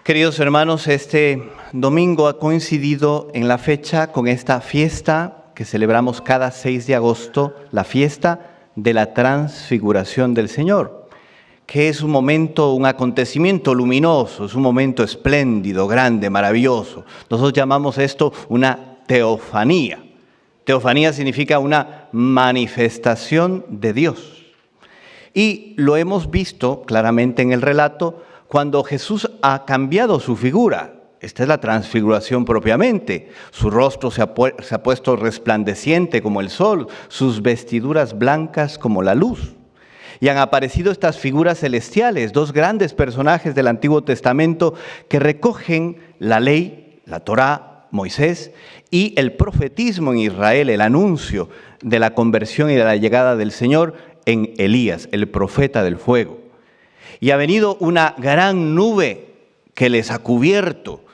Queridos hermanos, este domingo ha coincidido en la fecha con esta fiesta que celebramos cada 6 de agosto, la fiesta de la transfiguración del Señor, que es un momento, un acontecimiento luminoso, es un momento espléndido, grande, maravilloso. Nosotros llamamos esto una teofanía. Teofanía significa una manifestación de Dios. Y lo hemos visto claramente en el relato cuando Jesús ha cambiado su figura. Esta es la transfiguración propiamente. Su rostro se ha puesto resplandeciente como el sol, sus vestiduras blancas como la luz. Y han aparecido estas figuras celestiales, dos grandes personajes del Antiguo Testamento que recogen la ley, la Torá, Moisés, y el profetismo en Israel, el anuncio de la conversión y de la llegada del Señor en Elías, el profeta del fuego. Y ha venido una gran nube que les ha cubierto.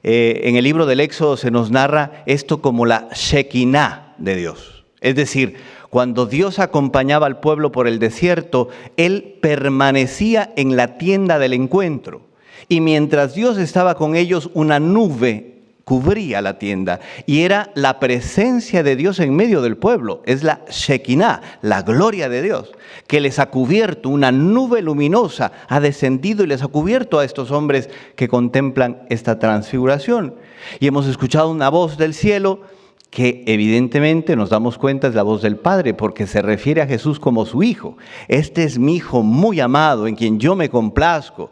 En el libro del Éxodo se nos narra esto como la Shekinah de Dios. Es decir, cuando Dios acompañaba al pueblo por el desierto, Él permanecía en la tienda del encuentro. Y mientras Dios estaba con ellos, una nube cubría la tienda. Y era la presencia de Dios en medio del pueblo. Es la Shekinah, la gloria de Dios, que les ha cubierto. Una nube luminosa ha descendido y les ha cubierto a estos hombres que contemplan esta transfiguración. Y hemos escuchado una voz del cielo que evidentemente nos damos cuenta es la voz del Padre, porque se refiere a Jesús como su Hijo. Este es mi Hijo muy amado, en quien yo me complazco.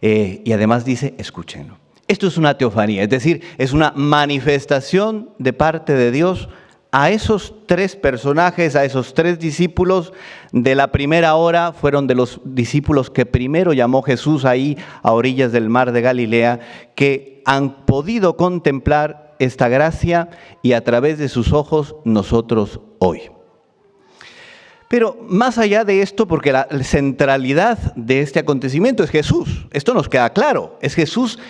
Y además dice, escúchenlo. Esto es una teofanía, es decir, es una manifestación de parte de Dios a esos tres personajes, a esos tres discípulos de la primera hora. Fueron de los discípulos que primero llamó Jesús ahí a orillas del mar de Galilea, que han podido contemplar esta gracia y a través de sus ojos nosotros hoy. Pero más allá de esto, porque la centralidad de este acontecimiento es Jesús, esto nos queda claro, es Jesús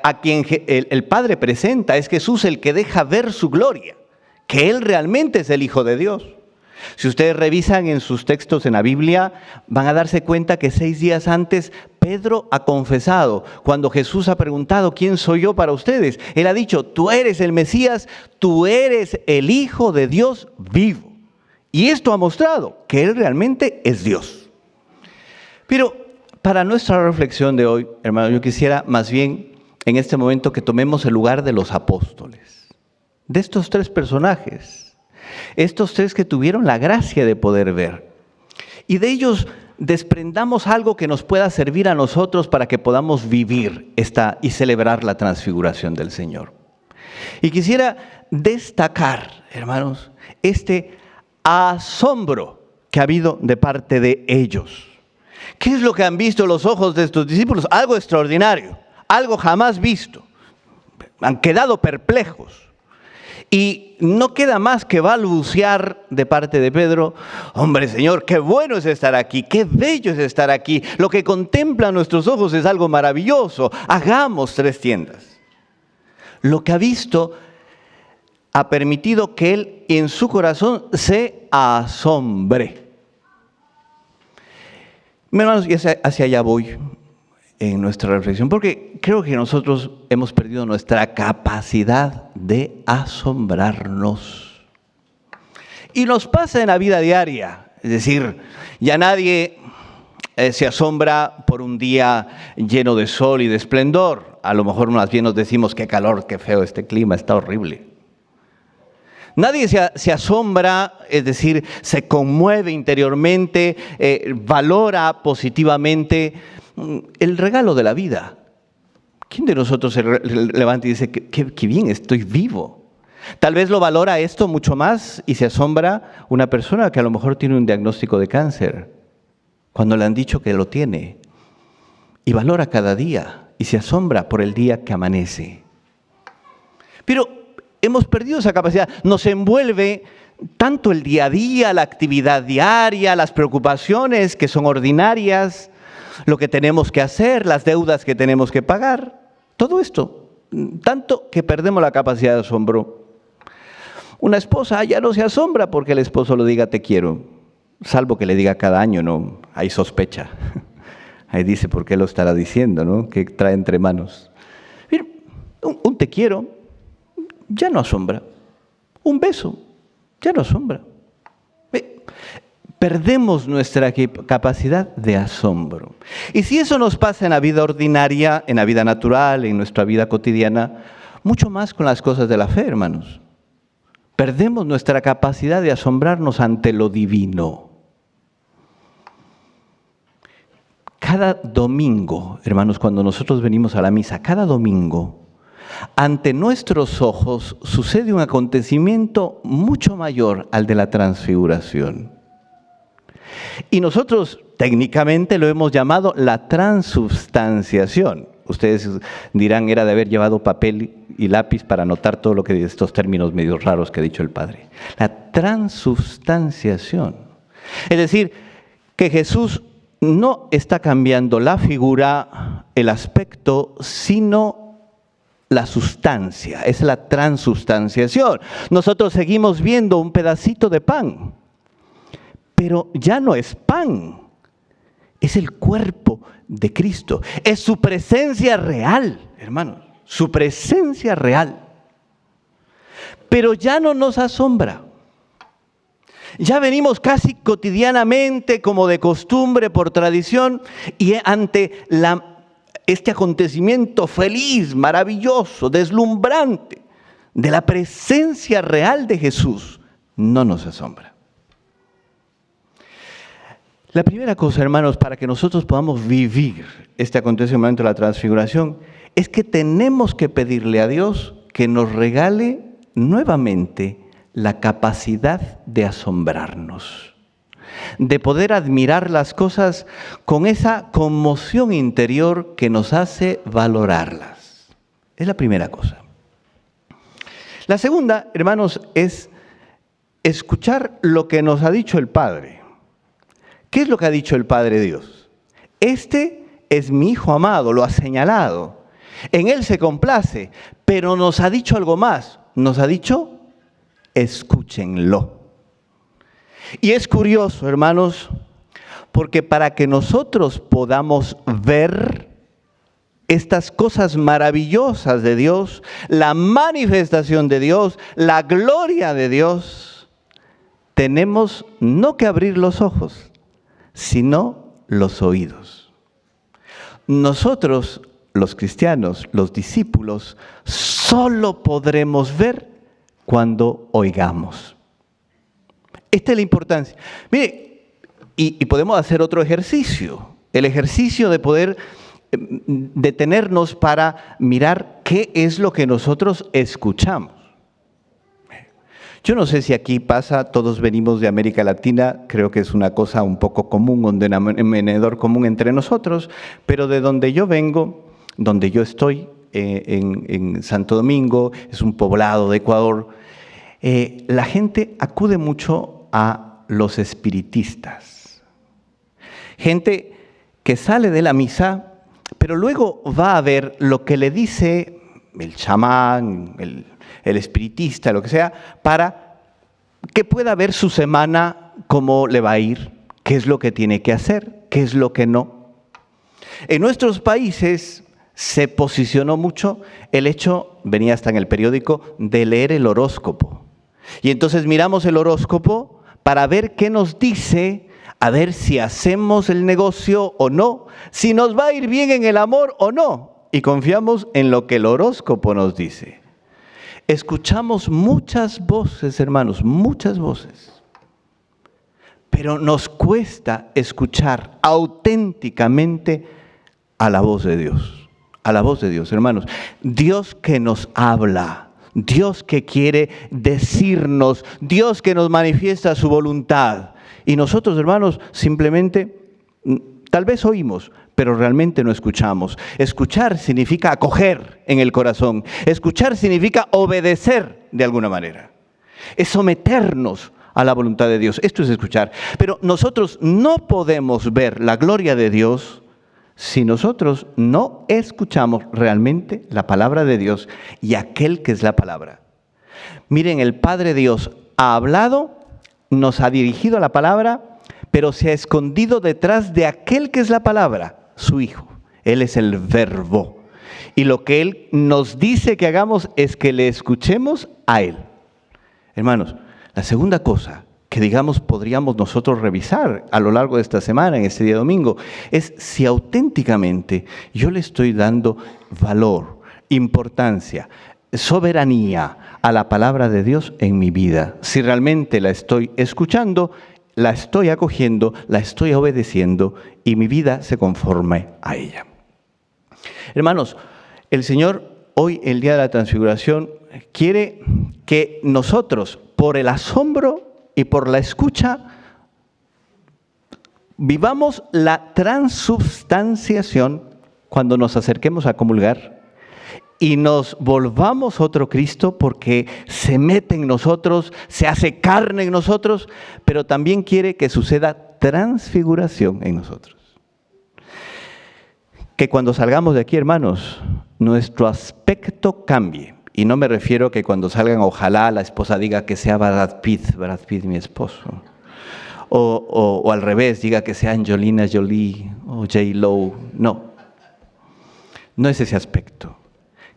a quien el Padre presenta, es Jesús el que deja ver su gloria, que Él realmente es el Hijo de Dios. Si ustedes revisan en sus textos en la Biblia, van a darse cuenta que 6 días antes Pedro ha confesado, cuando Jesús ha preguntado, ¿quién soy yo para ustedes? Él ha dicho, tú eres el Mesías, tú eres el Hijo de Dios vivo. Y esto ha mostrado que Él realmente es Dios. Pero para nuestra reflexión de hoy, hermanos, yo quisiera más bien en este momento que tomemos el lugar de los apóstoles, de estos tres personajes, estos tres que tuvieron la gracia de poder ver. Y de ellos desprendamos algo que nos pueda servir a nosotros para que podamos vivir esta y celebrar la transfiguración del Señor. Y quisiera destacar, hermanos, este asombro que ha habido de parte de ellos. ¿Qué es lo que han visto los ojos de estos discípulos? Algo extraordinario, algo jamás visto. Han quedado perplejos. Y no queda más que balbucear de parte de Pedro, hombre Señor, qué bueno es estar aquí, qué bello es estar aquí. Lo que contemplan nuestros ojos es algo maravilloso. Hagamos 3 tiendas. Lo que ha visto ha permitido que él en su corazón se asombre. Mis hermanos, y hacia allá voy en nuestra reflexión, porque creo que nosotros hemos perdido nuestra capacidad de asombrarnos. Y nos pasa en la vida diaria, es decir, ya nadie se asombra por un día lleno de sol y de esplendor. A lo mejor más bien nos decimos, qué calor, qué feo este clima, está horrible. Nadie se asombra, es decir, se conmueve interiormente, valora positivamente el regalo de la vida. ¿Quién de nosotros se levanta y dice, qué bien, estoy vivo? Tal vez lo valora esto mucho más y se asombra una persona que a lo mejor tiene un diagnóstico de cáncer, cuando le han dicho que lo tiene, y valora cada día y se asombra por el día que amanece. Pero hemos perdido esa capacidad, nos envuelve tanto el día a día, la actividad diaria, las preocupaciones que son ordinarias, lo que tenemos que hacer, las deudas que tenemos que pagar, todo esto, tanto que perdemos la capacidad de asombro. Una esposa ya no se asombra porque el esposo le diga te quiero, salvo que le diga cada año, no, hay sospecha. Ahí dice por qué lo estará diciendo, ¿no? ¿Qué trae entre manos? Mira, un te quiero ya no asombra. Un beso ya no asombra. Perdemos nuestra capacidad de asombro. Y si eso nos pasa en la vida ordinaria, en la vida natural, en nuestra vida cotidiana, mucho más con las cosas de la fe, hermanos. Perdemos nuestra capacidad de asombrarnos ante lo divino. Cada domingo, hermanos, cuando nosotros venimos a la misa, cada domingo, ante nuestros ojos sucede un acontecimiento mucho mayor al de la transfiguración. Y nosotros técnicamente lo hemos llamado la transubstanciación. Ustedes dirán, era de haber llevado papel y lápiz para anotar todo lo que estos términos medio raros que ha dicho el Padre. La transubstanciación. Es decir, que Jesús no está cambiando la figura, el aspecto, sino la sustancia. Es la transubstanciación. Nosotros seguimos viendo un pedacito de pan, pero ya no es pan, es el cuerpo de Cristo. Es su presencia real, hermanos, su presencia real. Pero ya no nos asombra. Ya venimos casi cotidianamente, como de costumbre, por tradición, y ante este acontecimiento feliz, maravilloso, deslumbrante, de la presencia real de Jesús, no nos asombra. La primera cosa, hermanos, para que nosotros podamos vivir este acontecimiento de la transfiguración, es que tenemos que pedirle a Dios que nos regale nuevamente la capacidad de asombrarnos, de poder admirar las cosas con esa conmoción interior que nos hace valorarlas. Es la primera cosa. La segunda, hermanos, es escuchar lo que nos ha dicho el Padre. ¿Qué es lo que ha dicho el Padre Dios? Este es mi Hijo amado, lo ha señalado. En Él se complace, pero nos ha dicho algo más. Nos ha dicho, escúchenlo. Y es curioso, hermanos, porque para que nosotros podamos ver estas cosas maravillosas de Dios, la manifestación de Dios, la gloria de Dios, tenemos no que abrir los ojos, sino los oídos. Nosotros, los cristianos, los discípulos, solo podremos ver cuando oigamos. Esta es la importancia. Mire, y podemos hacer otro ejercicio, el ejercicio de poder detenernos para mirar qué es lo que nosotros escuchamos. Yo no sé si aquí pasa, todos venimos de América Latina, creo que es una cosa un poco común, un denominador común entre nosotros, pero de donde yo vengo, donde yo estoy, en Santo Domingo, es un poblado de Ecuador, la gente acude mucho a los espiritistas. Gente que sale de la misa, pero luego va a ver lo que le dice el chamán, el espiritista, lo que sea, para que pueda ver su semana, cómo le va a ir, qué es lo que tiene que hacer, qué es lo que no. En nuestros países se posicionó mucho el hecho, venía hasta en el periódico, de leer el horóscopo. Y entonces miramos el horóscopo para ver qué nos dice, a ver si hacemos el negocio o no, si nos va a ir bien en el amor o no. Y confiamos en lo que el horóscopo nos dice. Escuchamos muchas voces, hermanos, muchas voces. Pero nos cuesta escuchar auténticamente a la voz de Dios. A la voz de Dios, hermanos. Dios que nos habla, Dios que quiere decirnos, Dios que nos manifiesta su voluntad. Y nosotros, hermanos, simplemente, tal vez oímos, pero realmente no escuchamos. Escuchar significa acoger en el corazón. Escuchar significa obedecer de alguna manera. Es someternos a la voluntad de Dios. Esto es escuchar. Pero nosotros no podemos ver la gloria de Dios si nosotros no escuchamos realmente la palabra de Dios y aquel que es la palabra. Miren, el Padre Dios ha hablado, nos ha dirigido a la palabra, pero se ha escondido detrás de aquel que es la palabra. su Hijo. Él es el Verbo. Y lo que Él nos dice que hagamos es que le escuchemos a Él. Hermanos, la segunda cosa que digamos podríamos nosotros revisar a lo largo de esta semana, en este día domingo, es si auténticamente yo le estoy dando valor, importancia, soberanía a la palabra de Dios en mi vida. Si realmente la estoy escuchando, la estoy acogiendo, la estoy obedeciendo y mi vida se conforme a ella. Hermanos, el Señor hoy, el día de la Transfiguración, quiere que nosotros, por el asombro y por la escucha, vivamos la transubstanciación cuando nos acerquemos a comulgar y nos volvamos otro Cristo, porque se mete en nosotros, se hace carne en nosotros, pero también quiere que suceda transfiguración en nosotros. Que cuando salgamos de aquí, hermanos, nuestro aspecto cambie. Y no me refiero que cuando salgan, ojalá la esposa diga que sea Brad Pitt mi esposo. O al revés, diga que sea Angelina Jolie o J-Lo. No, no es ese aspecto.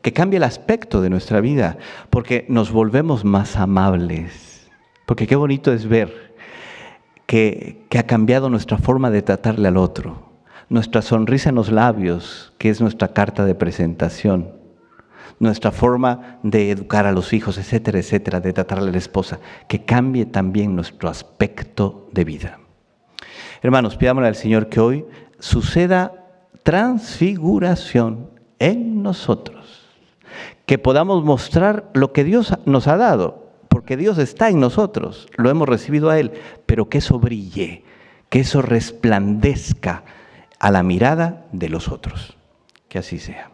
Que cambie el aspecto de nuestra vida, porque nos volvemos más amables. Porque qué bonito es ver que ha cambiado nuestra forma de tratarle al otro. Nuestra sonrisa en los labios, que es nuestra carta de presentación. Nuestra forma de educar a los hijos, etcétera, etcétera, de tratarle a la esposa. Que cambie también nuestro aspecto de vida. Hermanos, pidámosle al Señor que hoy suceda transfiguración en nosotros. Que podamos mostrar lo que Dios nos ha dado, porque Dios está en nosotros, lo hemos recibido a Él, pero que eso brille, que eso resplandezca a la mirada de los otros. Que así sea.